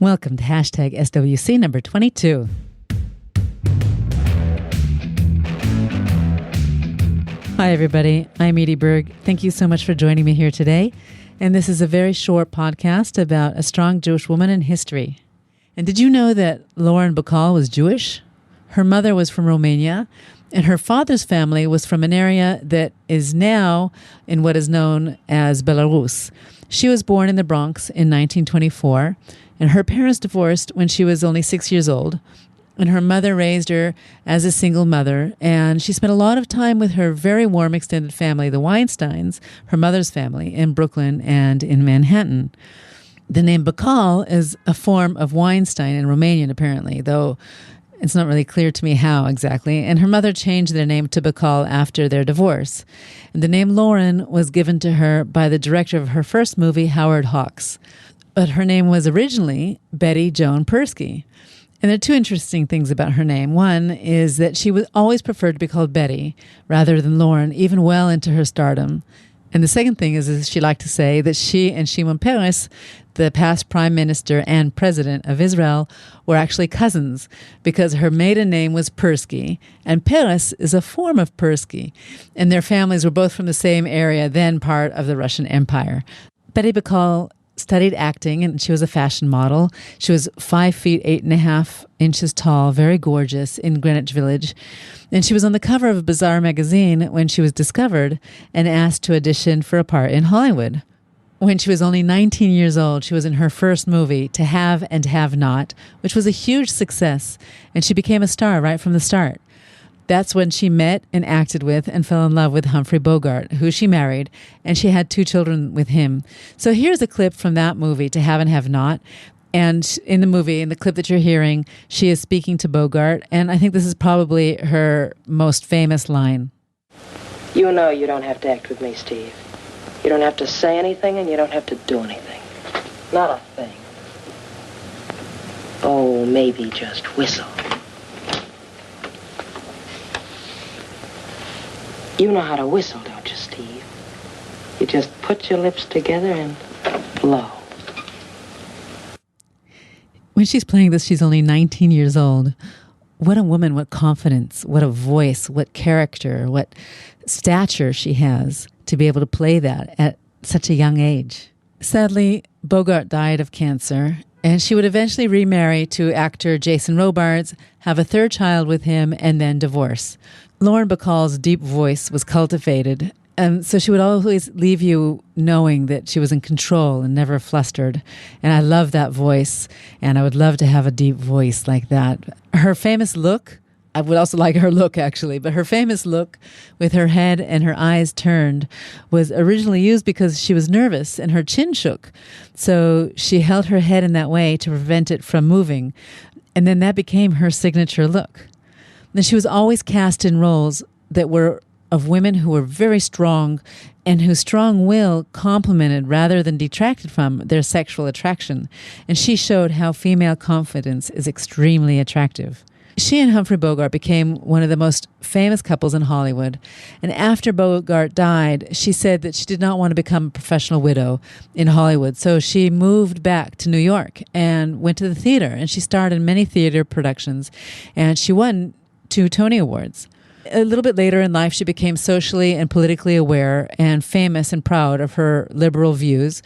Welcome to hashtag SWC number 22. Hi, everybody. I'm Edie Berg. Thank you so much for joining me here today. And this is a very short podcast about a strong Jewish woman in history. And did you know that Lauren Bacall was Jewish? Her mother was from Romania, and her father's family was from an area that is now in what is known as Belarus. She was born in the Bronx in 1924, and her parents divorced when she was only 6 years old. And her mother raised her as a single mother, and she spent a lot of time with her very warm extended family, the Weinsteins, her mother's family, in Brooklyn and in Manhattan. The name Bacal is a form of Weinstein in Romanian, apparently, though it's not really clear to me how exactly. And her mother changed their name to Bacal after their divorce. And the name Lauren was given to her by the director of her first movie, Howard Hawks. But her name was originally Betty Joan Perske. And there are two interesting things about her name. One is that she was always preferred to be called Betty rather than Lauren, even well into her stardom. And the second thing is she liked to say that she and Shimon Peres, the past prime minister and president of Israel, were actually cousins because her maiden name was Perske, and Peres is a form of Perske. And their families were both from the same area, then part of the Russian Empire. Betty Bacall studied acting, and she was a fashion model. She was 5 feet 8.5 inches tall, very gorgeous, in Greenwich Village. And she was on the cover of Bazaar magazine when she was discovered and asked to audition for a part in Hollywood. When she was only 19 years old, she was in her first movie, To Have and Have Not, which was a huge success, and she became a star right from the start. That's when she met and acted with and fell in love with Humphrey Bogart, who she married, and she had 2 children with him. So here's a clip from that movie, To Have and Have Not. And in the movie, in the clip that you're hearing, she is speaking to Bogart, and I think this is probably her most famous line. You know you don't have to act with me, Steve. You don't have to say anything, and you don't have to do anything. Not a thing. Oh, maybe just whistle. You know how to whistle, don't you, Steve? You just put your lips together and blow. When she's playing this, she's only 19 years old. What a woman, what confidence, what a voice, what character, what stature she has to be able to play that at such a young age. Sadly, Bogart died of cancer, and she would eventually remarry to actor Jason Robards, have a 3rd child with him, and then divorce. Lauren Bacall's deep voice was cultivated, and so she would always leave you knowing that she was in control and never flustered. And I love that voice, and I would love to have a deep voice like that. Her famous look, I would also like her look actually, but her famous look with her head and her eyes turned was originally used because she was nervous and her chin shook. So she held her head in that way to prevent it from moving. And then that became her signature look. And she was always cast in roles that were of women who were very strong and whose strong will complemented rather than detracted from their sexual attraction. And she showed how female confidence is extremely attractive. She and Humphrey Bogart became one of the most famous couples in Hollywood. And after Bogart died, she said that she did not want to become a professional widow in Hollywood. So she moved back to New York and went to the theater. And she starred in many theater productions. And she won 2 Tony Awards. A little bit later in life, she became socially and politically aware and famous and proud of her liberal views.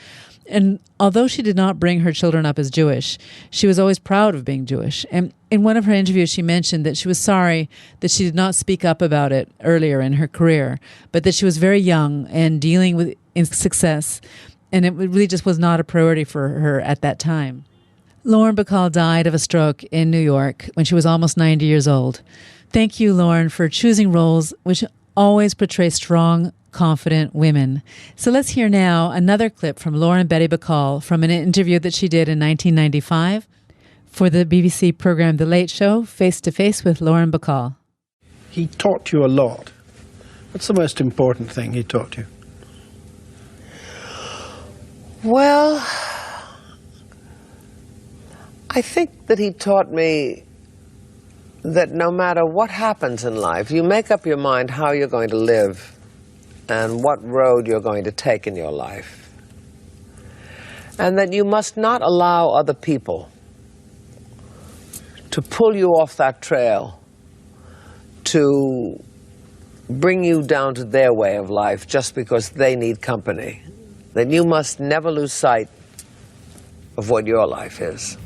And although she did not bring her children up as Jewish, she was always proud of being Jewish. And in one of her interviews, she mentioned that she was sorry that she did not speak up about it earlier in her career, but that she was very young and dealing with success, and it really just was not a priority for her at that time. Lauren Bacall died of a stroke in New York when she was almost 90 years old. Thank you, Lauren, for choosing roles which always portray strong, confident women. So let's hear now another clip from Lauren Betty Bacall from an interview that she did in 1995 for the BBC program The Late Show, Face to Face with Lauren Bacall. He taught you a lot. What's the most important thing he taught you? Well, I think that he taught me that no matter what happens in life, you make up your mind how you're going to live and what road you're going to take in your life. And that you must not allow other people to pull you off that trail, to bring you down to their way of life just because they need company, then you must never lose sight of what your life is.